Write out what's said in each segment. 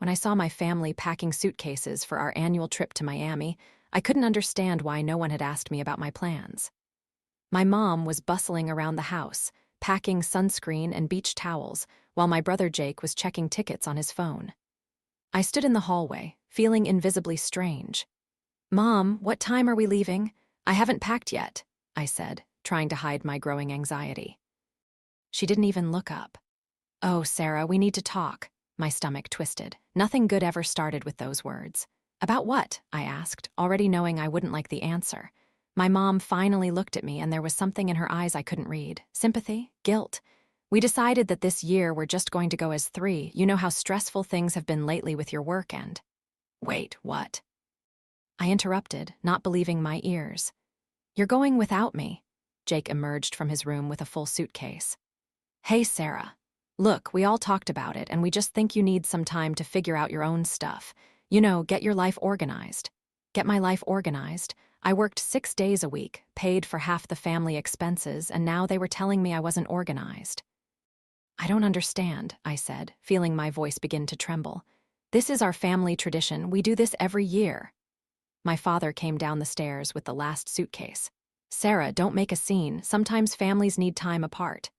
When I saw my family packing suitcases for our annual trip to Miami, I couldn't understand why no one had asked me about my plans. My mom was bustling around the house, packing sunscreen and beach towels, while my brother Jake was checking tickets on his phone. I stood in the hallway, feeling invisibly strange. "Mom, what time are we leaving? I haven't packed yet," I said, trying to hide my growing anxiety. She didn't even look up. "Oh, Sarah, we need to talk." My stomach twisted. Nothing good ever started with those words. "About what?" I asked, already knowing I wouldn't like the answer. My mom finally looked at me, and there was something in her eyes I couldn't read. Sympathy? Guilt? "We decided that this year we're just going to go as three. You know how stressful things have been lately with your work and—" "Wait, what?" I interrupted, not believing my ears. "You're going without me." Jake emerged from his room with a full suitcase. "Hey, Sarah. Look, we all talked about it, and we just think you need some time to figure out your own stuff. You know, get your life organized." Get my life organized? I worked 6 days a week, paid for half the family expenses, and now they were telling me I wasn't organized. "I don't understand," I said, feeling my voice begin to tremble. "This is our family tradition. We do this every year." My father came down the stairs with the last suitcase. "Sarah, don't make a scene. Sometimes families need time apart."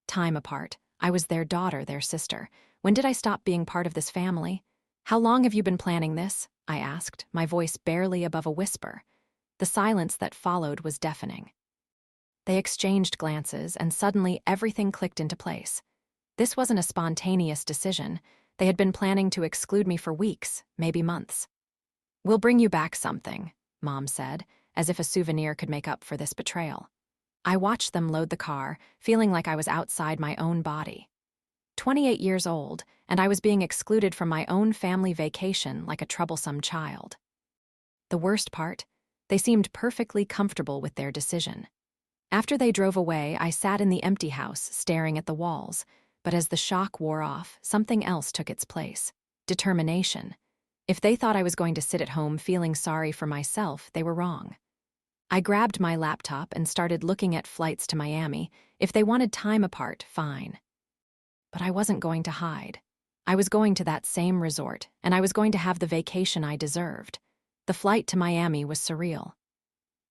Time apart. I was their daughter, their sister. When did I stop being part of this family? "How long have you been planning this?" I asked, my voice barely above a whisper. The silence that followed was deafening. They exchanged glances, and suddenly everything clicked into place. This wasn't a spontaneous decision. They had been planning to exclude me for weeks, maybe months. "We'll bring you back something," Mom said, as if a souvenir could make up for this betrayal. I watched them load the car, feeling like I was outside my own body. 28 years old, and I was being excluded from my own family vacation like a troublesome child. The worst part? They seemed perfectly comfortable with their decision. After they drove away, I sat in the empty house, staring at the walls, but as the shock wore off, something else took its place. Determination. If they thought I was going to sit at home feeling sorry for myself, they were wrong. I grabbed my laptop and started looking at flights to Miami. If they wanted time apart, fine. But I wasn't going to hide. I was going to that same resort, and I was going to have the vacation I deserved. The flight to Miami was surreal.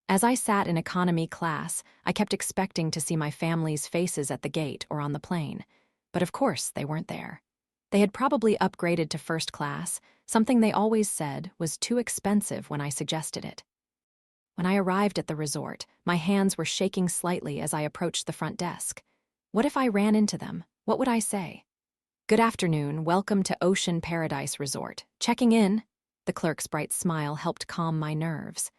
As I sat in economy class, I kept expecting to see my family's faces at the gate or on the plane. But of course, they weren't there. They had probably upgraded to first class, something they always said was too expensive when I suggested it. When I arrived at the resort, my hands were shaking slightly as I approached the front desk. What if I ran into them? What would I say? "Good afternoon, welcome to Ocean Paradise Resort. Checking in?" The clerk's bright smile helped calm my nerves.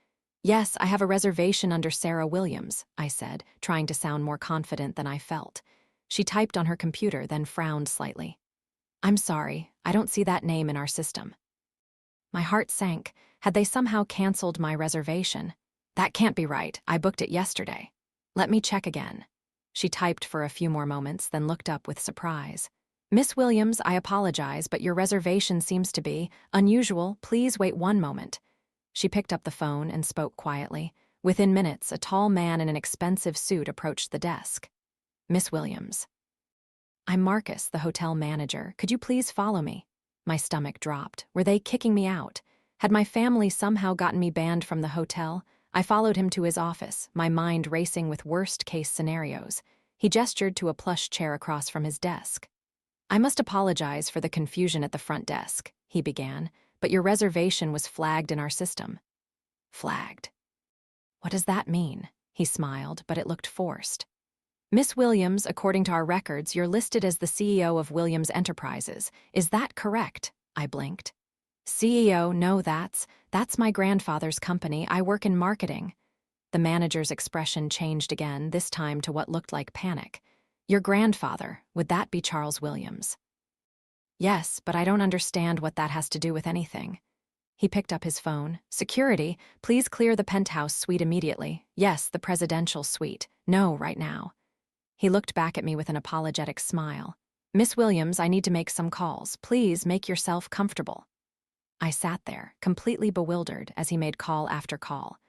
"Yes, I have a reservation under Sarah Williams," I said, trying to sound more confident than I felt. She typed on her computer, then frowned slightly. "I'm sorry, I don't see that name in our system." My heart sank. Had they somehow canceled my reservation? "That can't be right. I booked it yesterday." "Let me check again." She typed for a few more moments, then looked up with surprise. "Miss Williams, I apologize, but your reservation seems to be unusual. Please wait one moment." She picked up the phone and spoke quietly. Within minutes, a tall man in an expensive suit approached the desk. "Miss Williams." "I'm Marcus, the hotel manager. Could you please follow me?" My stomach dropped. Were they kicking me out? Had my family somehow gotten me banned from the hotel? I followed him to his office, my mind racing with worst-case scenarios. He gestured to a plush chair across from his desk. "I must apologize for the confusion at the front desk," he began, "but your reservation was flagged in our system." Flagged. What does that mean? He smiled, but it looked forced. "Miss Williams, according to our records, you're listed as the CEO of Williams Enterprises. Is that correct?" I blinked. "CEO, no, that's my grandfather's company. I work in marketing." The manager's expression changed again, this time to what looked like panic. "Your grandfather, would that be Charles Williams?" "Yes, but I don't understand what that has to do with anything." He picked up his phone. "Security, please clear the penthouse suite immediately. Yes, the presidential suite. No, right now." He looked back at me with an apologetic smile. "Miss Williams, I need to make some calls. Please make yourself comfortable." I sat there, completely bewildered, as he made call after call.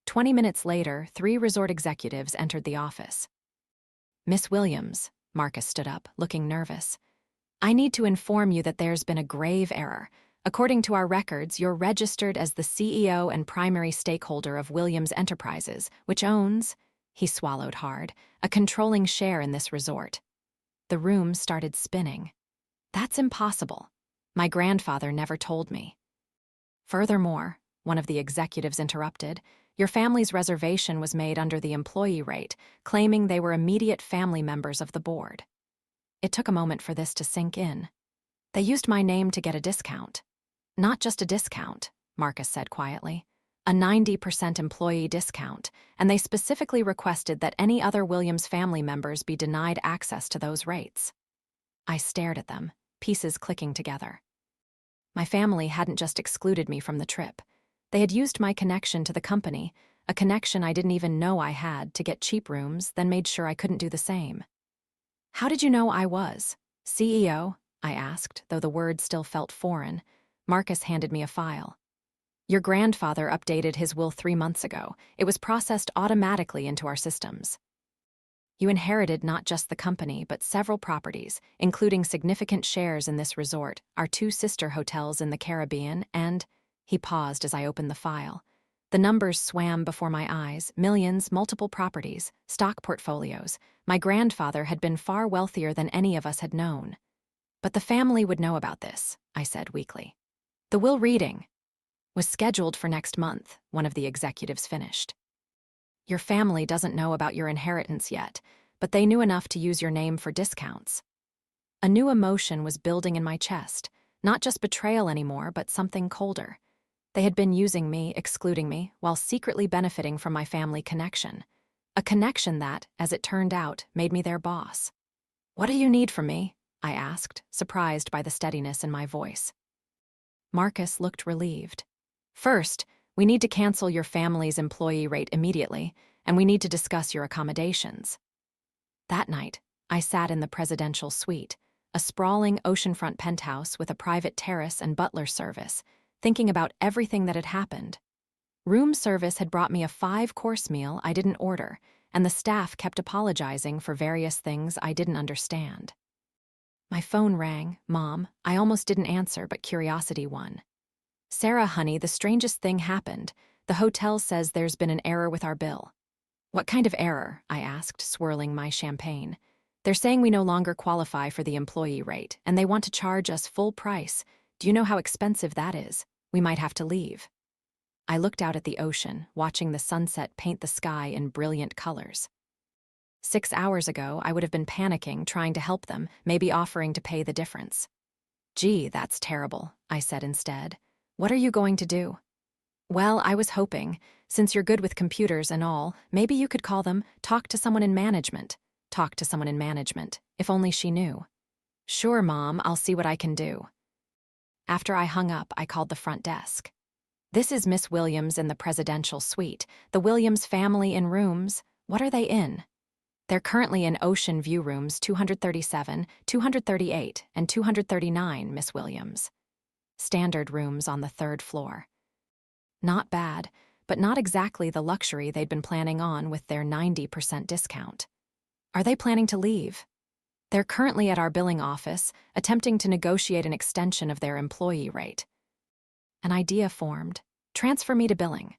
20 minutes later, 3 resort executives entered the office. "Miss Williams," Marcus stood up, looking nervous. I need to inform you that there's been a grave error. According to our records, you're registered as the CEO and primary stakeholder of Williams Enterprises, which owns," he swallowed hard, "a controlling share in this resort." The room started spinning. "That's impossible. My grandfather never told me." "Furthermore," one of the executives interrupted, "your family's reservation was made under the employee rate, claiming they were immediate family members of the board." It took a moment for this to sink in. "They used my name to get a discount." "Not just a discount," Marcus said quietly. "A 90% employee discount, and they specifically requested that any other Williams family members be denied access to those rates." I stared at them, pieces clicking together. My family hadn't just excluded me from the trip. They had used my connection to the company, a connection I didn't even know I had, to get cheap rooms, then made sure I couldn't do the same. "How did you know I was CEO?" I asked, though the word still felt foreign. Marcus handed me a file. "Your grandfather updated his will 3 months ago. It was processed automatically into our systems. You inherited not just the company, but several properties, including significant shares in this resort, our 2 sister hotels in the Caribbean, and—" He paused as I opened the file. The numbers swam before my eyes: millions, multiple properties, stock portfolios. My grandfather had been far wealthier than any of us had known. "But the family would know about this," I said weakly. "The will reading was scheduled for next month," one of the executives finished. "Your family doesn't know about your inheritance yet, but they knew enough to use your name for discounts." A new emotion was building in my chest, not just betrayal anymore, but something colder. They had been using me, excluding me, while secretly benefiting from my family connection. A connection that, as it turned out, made me their boss. "What do you need from me?" I asked, surprised by the steadiness in my voice. Marcus looked relieved. "First, we need to cancel your family's employee rate immediately, and we need to discuss your accommodations." That night, I sat in the presidential suite, a sprawling oceanfront penthouse with a private terrace and butler service, thinking about everything that had happened. Room service had brought me a 5-course meal I didn't order, and the staff kept apologizing for various things I didn't understand. My phone rang. "Mom." I almost didn't answer, but curiosity won. "Sarah, honey, the strangest thing happened. The hotel says there's been an error with our bill." "What kind of error?" I asked, swirling my champagne. "They're saying we no longer qualify for the employee rate, and they want to charge us full price. Do you know how expensive that is? We might have to leave." I looked out at the ocean, watching the sunset paint the sky in brilliant colors. 6 hours ago, I would have been panicking, trying to help them, maybe offering to pay the difference. "Gee, that's terrible," I said instead. "What are you going to do?" "Well, I was hoping, since you're good with computers and all, maybe you could call them, talk to someone in management." Talk to someone in management, if only she knew. "Sure, Mom, I'll see what I can do." After I hung up, I called the front desk. "This is Miss Williams in the presidential suite. The Williams family in rooms. What are they in?" "They're currently in Ocean View rooms 237, 238, and 239, Miss Williams. Standard rooms on the 3rd floor." Not bad, but not exactly the luxury they'd been planning on with their 90% discount. "Are they planning to leave?" "They're currently at our billing office, attempting to negotiate an extension of their employee rate." An idea formed. "Transfer me to billing."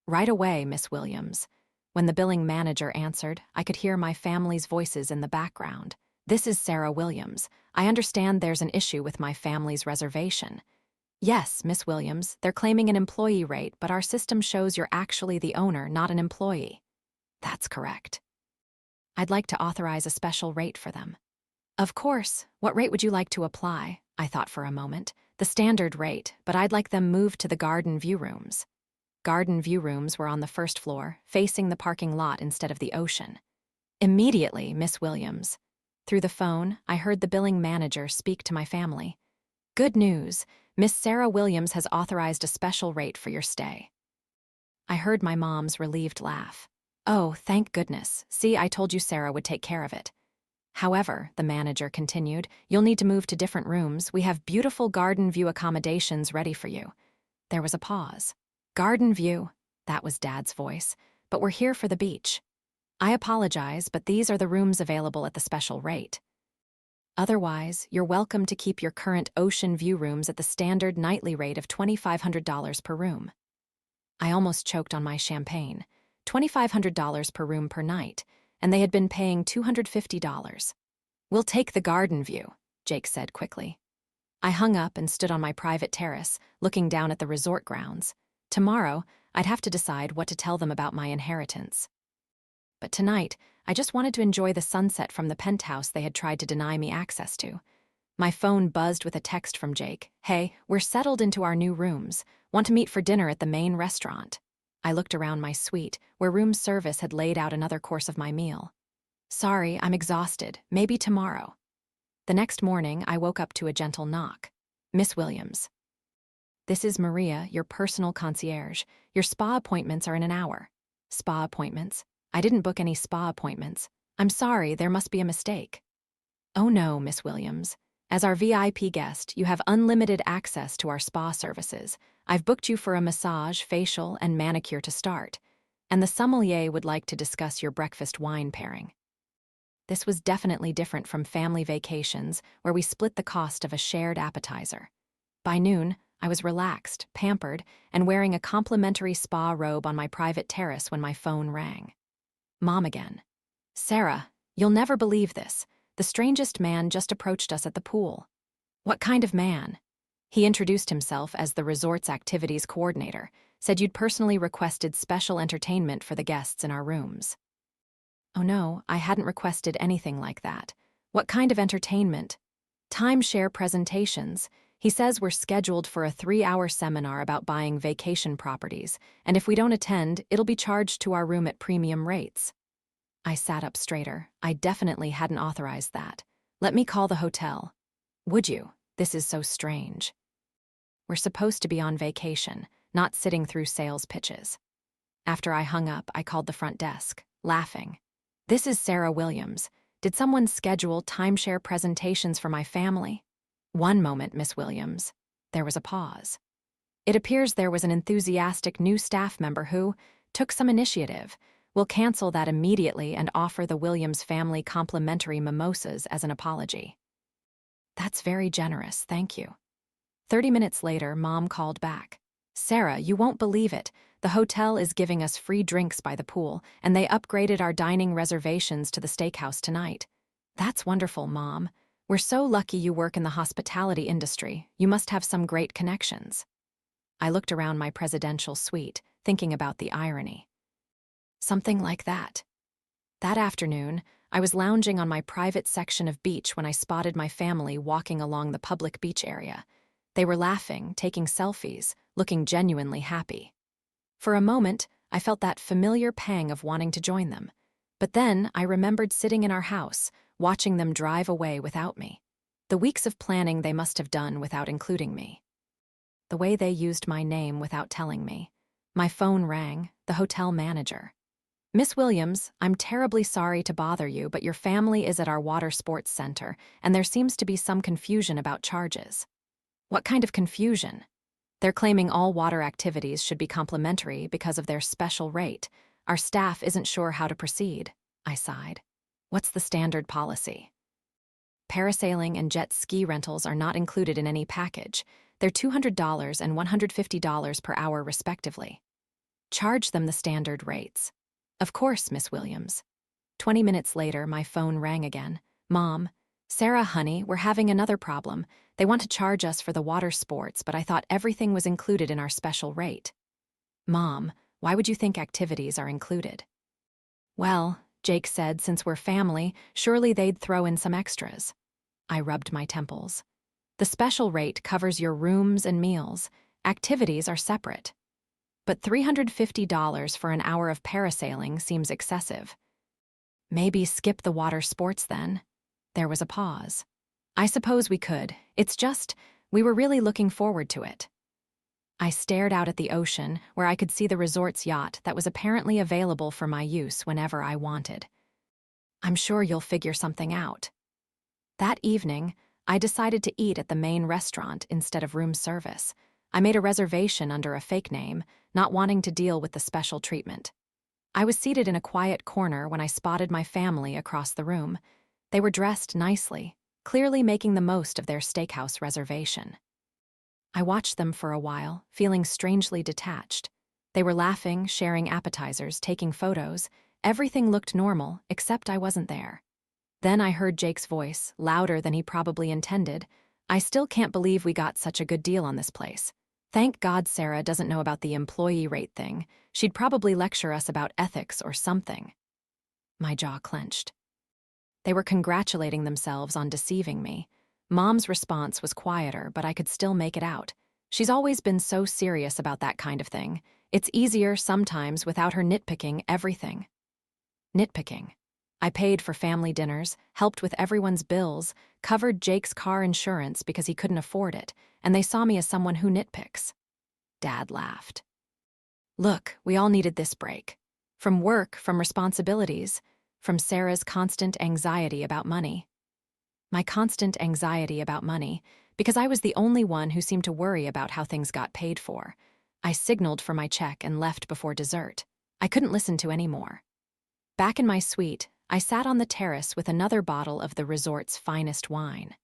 "Right away, Miss Williams." When the billing manager answered, I could hear my family's voices in the background. "This is Sarah Williams. I understand there's an issue with my family's reservation." "Yes, Miss Williams, they're claiming an employee rate, but our system shows you're actually the owner, not an employee." "That's correct." "I'd like to authorize a special rate for them." "Of course. What rate would you like to apply?" I thought for a moment. "The standard rate, but I'd like them moved to the Garden View rooms." Garden View rooms were on the 1st floor, facing the parking lot instead of the ocean. "Immediately, Miss Williams." Through the phone, I heard the billing manager speak to my family. "Good news. Miss Sarah Williams has authorized a special rate for your stay." I heard my mom's relieved laugh. "Oh, thank goodness. See, I told you Sarah would take care of it." "However," the manager continued, "you'll need to move to different rooms. We have beautiful Garden View accommodations ready for you." There was a pause. "Garden View," that was Dad's voice, "but we're here for the beach." "I apologize, but these are the rooms available at the special rate." Otherwise, you're welcome to keep your current ocean view rooms at the standard nightly rate of $2,500 per room. I almost choked on my champagne. $2,500 per room per night, and they had been paying $250. "We'll take the garden view," Jake said quickly. I hung up and stood on my private terrace, looking down at the resort grounds. Tomorrow, I'd have to decide what to tell them about my inheritance. But tonight, I just wanted to enjoy the sunset from the penthouse they had tried to deny me access to. My phone buzzed with a text from Jake. "Hey, we're settled into our new rooms. Want to meet for dinner at the main restaurant?" I looked around my suite, where room service had laid out another course of my meal. "Sorry, I'm exhausted. Maybe tomorrow." The next morning, I woke up to a gentle knock. "Miss Williams." "This is Maria, your personal concierge. Your spa appointments are in an hour." "Spa appointments? I didn't book any spa appointments. I'm sorry, there must be a mistake." "Oh no, Miss Williams. As our VIP guest, you have unlimited access to our spa services. I've booked you for a massage, facial, and manicure to start. And the sommelier would like to discuss your breakfast wine pairing." This was definitely different from family vacations, where we split the cost of a shared appetizer. By noon, I was relaxed, pampered, and wearing a complimentary spa robe on my private terrace when my phone rang. Mom again. "Sarah, you'll never believe this. The strangest man just approached us at the pool." "What kind of man?" "He introduced himself as the resort's activities coordinator, said you'd personally requested special entertainment for the guests in our rooms." Oh no, I hadn't requested anything like that. "What kind of entertainment?" "Timeshare presentations. He says we're scheduled for a 3-hour seminar about buying vacation properties, and if we don't attend, it'll be charged to our room at premium rates." I sat up straighter. I definitely hadn't authorized that. "Let me call the hotel." "Would you? This is so strange." We're supposed to be on vacation, not sitting through sales pitches. After I hung up, I called the front desk, laughing. "This is Sarah Williams. Did someone schedule timeshare presentations for my family?" "One moment, Miss Williams." There was a pause. "It appears there was an enthusiastic new staff member who took some initiative. We'll cancel that immediately and offer the Williams family complimentary mimosas as an apology." "That's very generous, thank you." 30 minutes later, Mom called back. "Sarah, you won't believe it. The hotel is giving us free drinks by the pool, and they upgraded our dining reservations to the steakhouse tonight." "That's wonderful, Mom. We're so lucky you work in the hospitality industry. You must have some great connections." I looked around my presidential suite, thinking about the irony. Something like that. That afternoon, I was lounging on my private section of beach when I spotted my family walking along the public beach area. They were laughing, taking selfies, looking genuinely happy. For a moment, I felt that familiar pang of wanting to join them. But then I remembered sitting in our house, watching them drive away without me. The weeks of planning they must have done without including me. The way they used my name without telling me. My phone rang, the hotel manager. "Miss Williams, I'm terribly sorry to bother you, but your family is at our water sports center, and there seems to be some confusion about charges." "What kind of confusion?" "They're claiming all water activities should be complimentary because of their special rate. Our staff isn't sure how to proceed." I sighed. "What's the standard policy?" "Parasailing and jet ski rentals are not included in any package. They're $200 and $150 per hour respectively." "Charge them the standard rates." "Of course, Miss Williams." 20 minutes later, my phone rang again. "Mom, Sarah, honey, we're having another problem. They want to charge us for the water sports, but I thought everything was included in our special rate." "Mom, why would you think activities are included?" "Well," Jake said, "since we're family, surely they'd throw in some extras." I rubbed my temples. "The special rate covers your rooms and meals. Activities are separate." "But $350 for an hour of parasailing seems excessive." "Maybe skip the water sports then." There was a pause. "I suppose we could. It's just, we were really looking forward to it." I stared out at the ocean, where I could see the resort's yacht that was apparently available for my use whenever I wanted. "I'm sure you'll figure something out." That evening, I decided to eat at the main restaurant instead of room service. I made a reservation under a fake name, not wanting to deal with the special treatment. I was seated in a quiet corner when I spotted my family across the room. They were dressed nicely, clearly making the most of their steakhouse reservation. I watched them for a while, feeling strangely detached. They were laughing, sharing appetizers, taking photos. Everything looked normal, except I wasn't there. Then I heard Jake's voice, louder than he probably intended. "I still can't believe we got such a good deal on this place. Thank God Sarah doesn't know about the employee rate thing. She'd probably lecture us about ethics or something." My jaw clenched. They were congratulating themselves on deceiving me. Mom's response was quieter, but I could still make it out. She's always been so serious about that kind of thing. It's easier sometimes without her nitpicking everything. Nitpicking. I paid for family dinners, helped with everyone's bills, covered Jake's car insurance because he couldn't afford it, and they saw me as someone who nitpicks. Dad laughed. "Look, we all needed this break. From work, from responsibilities, from Sarah's constant anxiety about money." My constant anxiety about money, because I was the only one who seemed to worry about how things got paid for. I signaled for my check and left before dessert. I couldn't listen to any more. Back in my suite, I sat on the terrace with another bottle of the resort's finest wine.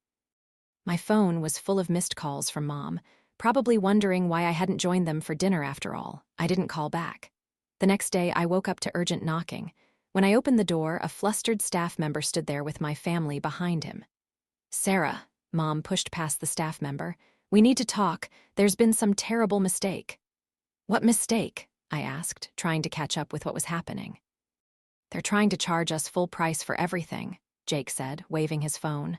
My phone was full of missed calls from Mom, probably wondering why I hadn't joined them for dinner after all. I didn't call back. The next day, I woke up to urgent knocking. When I opened the door, a flustered staff member stood there with my family behind him. "Sarah," Mom pushed past the staff member, "we need to talk. There's been some terrible mistake." "What mistake?" I asked, trying to catch up with what was happening. "They're trying to charge us full price for everything," Jake said, waving his phone.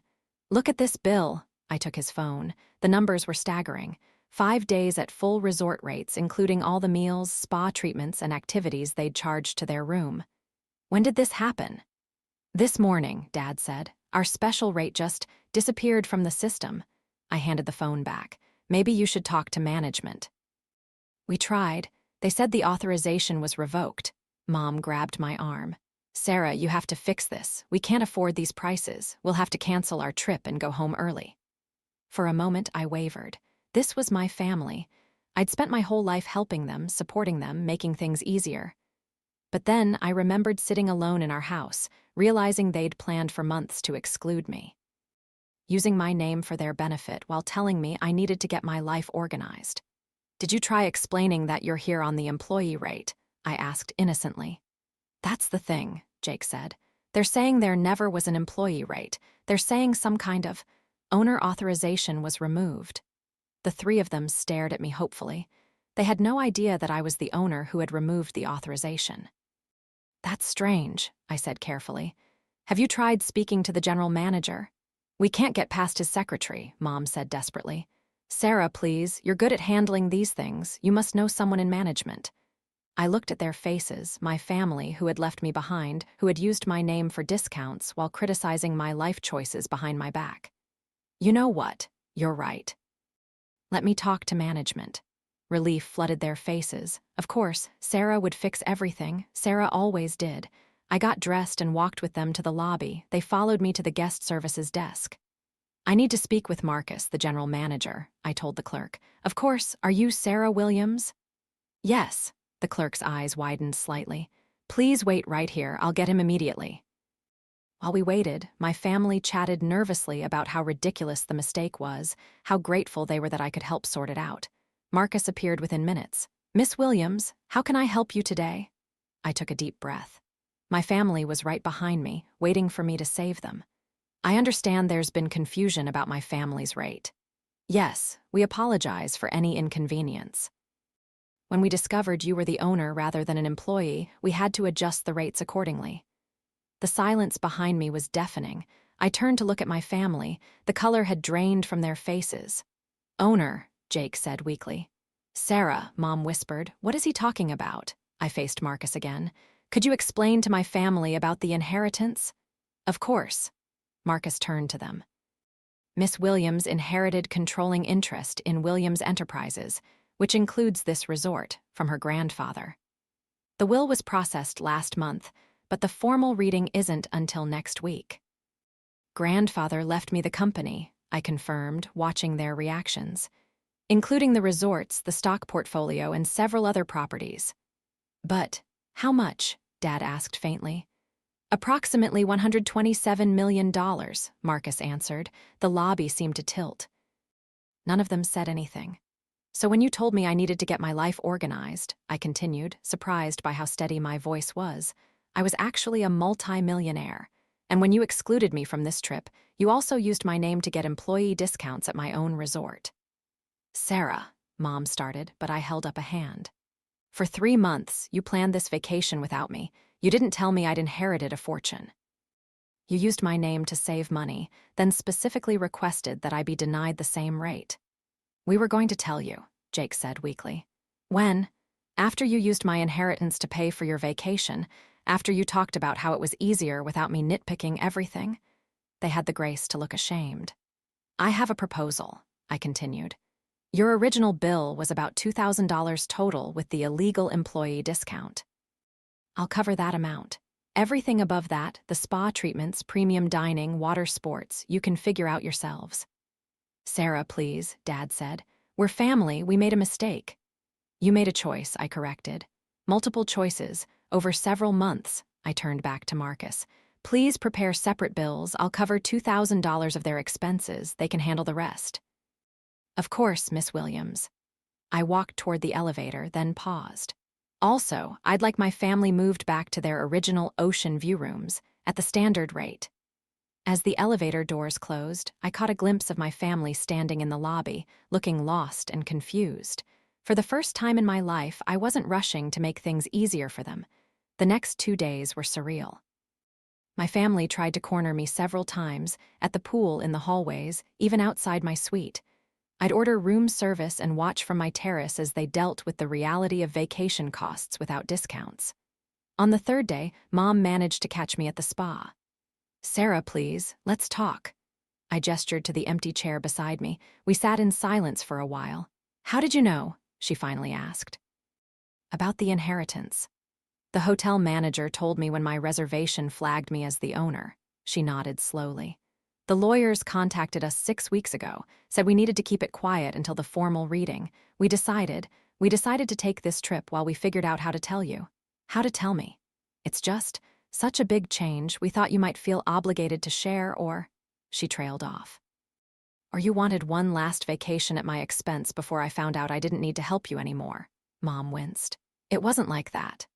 "Look at this bill." I took his phone. The numbers were staggering. 5 days at full resort rates, including all the meals, spa treatments, and activities they'd charged to their room. "When did this happen?" "This morning," Dad said. "Our special rate just disappeared from the system." I handed the phone back. "Maybe you should talk to management." "We tried. They said the authorization was revoked." Mom grabbed my arm. "Sarah, you have to fix this. We can't afford these prices. We'll have to cancel our trip and go home early." For a moment, I wavered. This was my family. I'd spent my whole life helping them, supporting them, making things easier. But then I remembered sitting alone in our house, realizing they'd planned for months to exclude me, using my name for their benefit while telling me I needed to get my life organized. "Did you try explaining that you're here on the employee rate?" I asked innocently. "That's the thing," Jake said. "They're saying there never was an employee rate. They're saying some kind of owner authorization was removed." The three of them stared at me hopefully. They had no idea that I was the owner who had removed the authorization. "That's strange," I said carefully. "Have you tried speaking to the general manager?" "We can't get past his secretary," Mom said desperately. "Sarah, please, you're good at handling these things. You must know someone in management." I looked at their faces, my family who had left me behind, who had used my name for discounts while criticizing my life choices behind my back. "You know what? You're right. Let me talk to management." Relief flooded their faces. Of course, Sarah would fix everything. Sarah always did. I got dressed and walked with them to the lobby. They followed me to the guest services desk. "I need to speak with Marcus, the general manager," I told the clerk. "Of course, are you Sarah Williams?" "Yes." The clerk's eyes widened slightly. "Please wait right here. I'll get him immediately." While we waited, my family chatted nervously about how ridiculous the mistake was, how grateful they were that I could help sort it out. Marcus appeared within minutes. "Miss Williams, how can I help you today?" I took a deep breath. My family was right behind me, waiting for me to save them. "I understand there's been confusion about my family's rate." "Yes, we apologize for any inconvenience. When we discovered you were the owner rather than an employee, we had to adjust the rates accordingly." The silence behind me was deafening. I turned to look at my family. The color had drained from their faces. "Owner," Jake said weakly. "Sarah," Mom whispered. "What is he talking about?" I faced Marcus again. "Could you explain to my family about the inheritance?" "Of course." Marcus turned to them. "Miss Williams inherited controlling interest in Williams Enterprises, which includes this resort, from her grandfather. The will was processed last month, but the formal reading isn't until next week." "Grandfather left me the company," I confirmed, watching their reactions, "including the resorts, the stock portfolio, and several other properties." "But how much?" Dad asked faintly. Approximately $127 million, Marcus answered. The lobby seemed to tilt. None of them said anything. So when you told me I needed to get my life organized, I continued, surprised by how steady my voice was, I was actually a multi-millionaire. And when you excluded me from this trip, you also used my name to get employee discounts at my own resort. Sarah, Mom started, but I held up a hand. For 3 months, you planned this vacation without me. You didn't tell me I'd inherited a fortune. You used my name to save money, then specifically requested that I be denied the same rate. We were going to tell you, Jake said weakly. When? After you used my inheritance to pay for your vacation, after you talked about how it was easier without me nitpicking everything. They had the grace to look ashamed. I have a proposal, I continued. Your original bill was about $2,000 total with the illegal employee discount. I'll cover that amount. Everything above that, the spa treatments, premium dining, water sports, you can figure out yourselves. Sarah, please, Dad said. We're family, we made a mistake. You made a choice, I corrected. Multiple choices, over several months, I turned back to Marcus. Please prepare separate bills. I'll cover $2,000 of their expenses. They can handle the rest. Of course, Miss Williams. I walked toward the elevator, then paused. Also, I'd like my family moved back to their original ocean view rooms, at the standard rate. As the elevator doors closed, I caught a glimpse of my family standing in the lobby, looking lost and confused. For the first time in my life, I wasn't rushing to make things easier for them. The next 2 days were surreal. My family tried to corner me several times, at the pool, in the hallways, even outside my suite. I'd order room service and watch from my terrace as they dealt with the reality of vacation costs without discounts. On the 3rd day, Mom managed to catch me at the spa. Sarah, please, let's talk. I gestured to the empty chair beside me. We sat in silence for a while. How did you know? She finally asked. About the inheritance. The hotel manager told me when my reservation flagged me as the owner. She nodded slowly. The lawyers contacted us 6 weeks ago, said we needed to keep it quiet until the formal reading. We decided to take this trip while we figured out how to tell you. How to tell me. It's just such a big change, we thought you might feel obligated to share or... She trailed off. Or you wanted one last vacation at my expense before I found out I didn't need to help you anymore. Mom winced. It wasn't like that.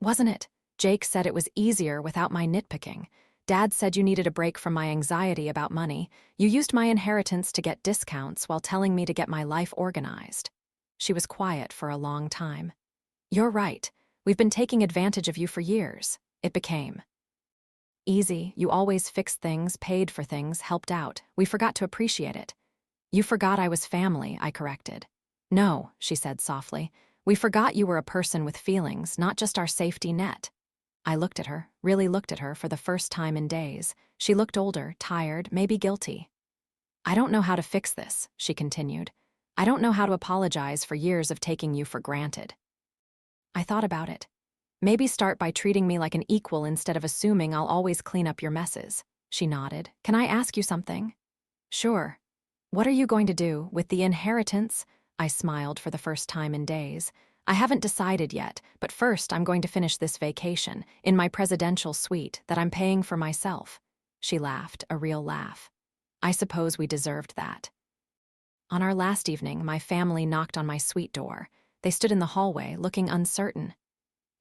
Wasn't it? Jake said it was easier without my nitpicking. Dad said you needed a break from my anxiety about money. You used my inheritance to get discounts while telling me to get my life organized. She was quiet for a long time. You're right. We've been taking advantage of you for years. It became easy. You always fixed things, paid for things, helped out. We forgot to appreciate it. You forgot I was family, I corrected. No, she said softly. We forgot you were a person with feelings, not just our safety net. I looked at her, really looked at her for the first time in days. She looked older, tired, maybe guilty. I don't know how to fix this, she continued. I don't know how to apologize for years of taking you for granted. I thought about it. Maybe start by treating me like an equal instead of assuming I'll always clean up your messes. She nodded. Can I ask you something? Sure. What are you going to do with the inheritance? I smiled for the first time in days. I haven't decided yet, but first I'm going to finish this vacation in my presidential suite that I'm paying for myself. She laughed, a real laugh. I suppose we deserved that. On our last evening, my family knocked on my suite door. They stood in the hallway, looking uncertain.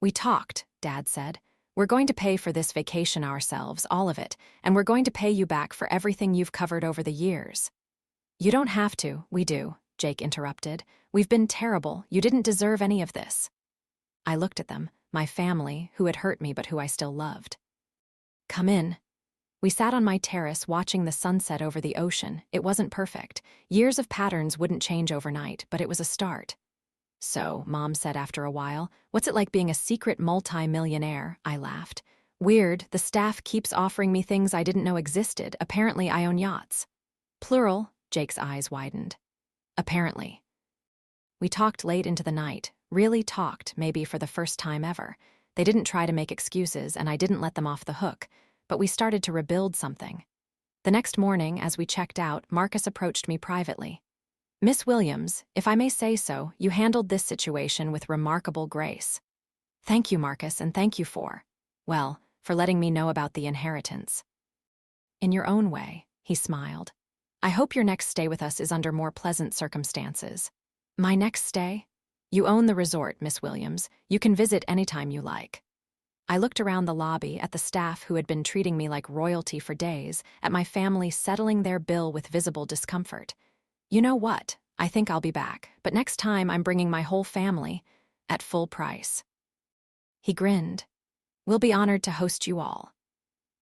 We talked, Dad said. We're going to pay for this vacation ourselves, all of it, and we're going to pay you back for everything you've covered over the years. You don't have to, we do, Jake interrupted. We've been terrible. You didn't deserve any of this. I looked at them, my family, who had hurt me but who I still loved. Come in. We sat on my terrace watching the sunset over the ocean. It wasn't perfect. Years of patterns wouldn't change overnight, but it was a start. So, Mom said after a while, what's it like being a secret multi-millionaire? I laughed. Weird, the staff keeps offering me things I didn't know existed. Apparently I own yachts. Plural, Jake's eyes widened. Apparently. We talked late into the night, really talked, maybe for the first time ever. They didn't try to make excuses, and I didn't let them off the hook, but we started to rebuild something. The next morning, as we checked out, Marcus approached me privately. Miss Williams, if I may say so, you handled this situation with remarkable grace. Thank you, Marcus, and thank you for, well, for letting me know about the inheritance. In your own way, he smiled. I hope your next stay with us is under more pleasant circumstances. My next stay? You own the resort, Miss Williams. You can visit anytime you like. I looked around the lobby at the staff who had been treating me like royalty for days, at my family settling their bill with visible discomfort. You know what? I think I'll be back, but next time I'm bringing my whole family at full price. He grinned. We'll be honored to host you all.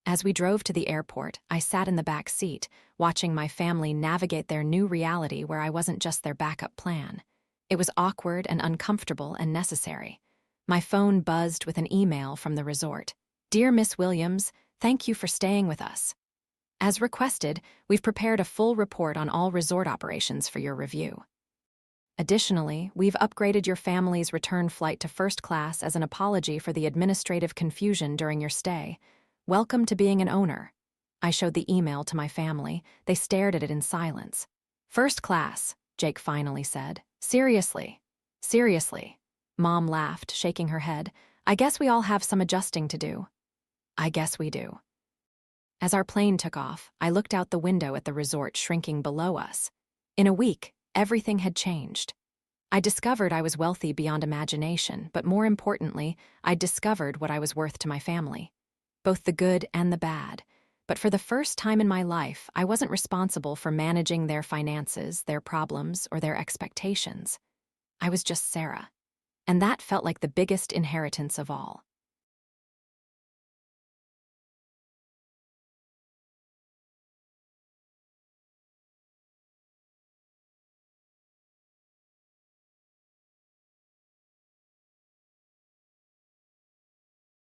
As we drove to the airport, I sat in the back seat, watching my family navigate their new reality where I wasn't just their backup plan. It was awkward and uncomfortable and necessary. My phone buzzed with an email from the resort. Dear Miss Williams, thank you for staying with us. As requested, we've prepared a full report on all resort operations for your review. Additionally, we've upgraded your family's return flight to first class as an apology for the administrative confusion during your stay. Welcome to being an owner. I showed the email to my family. They stared at it in silence. First class, Jake finally said. Seriously. Seriously. Mom laughed, shaking her head. I guess we all have some adjusting to do. I guess we do. As our plane took off, I looked out the window at the resort shrinking below us. In a week, everything had changed. I discovered I was wealthy beyond imagination, but more importantly, I discovered what I was worth to my family. Both the good and the bad. But for the first time in my life, I wasn't responsible for managing their finances, their problems, or their expectations. I was just Sarah. And that felt like the biggest inheritance of all.